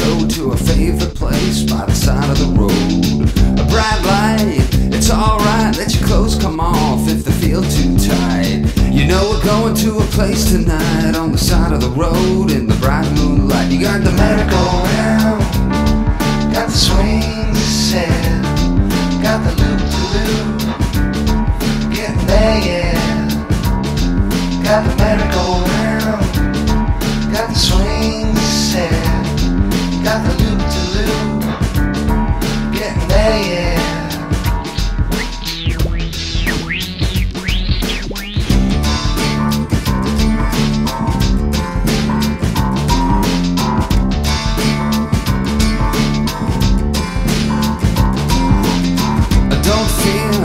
go to a favorite place by the side of the road. A bright light, it's alright, let your clothes come off if they feel too tight. You know we're going to a place tonight on the side of the road in the bright moonlight. You got the merry-go-round, got the swing set, got the loop-de-loop, getting there, yeah. Got the merry-go-round, got the swing set, got the loop-de-loop, getting there, yeah.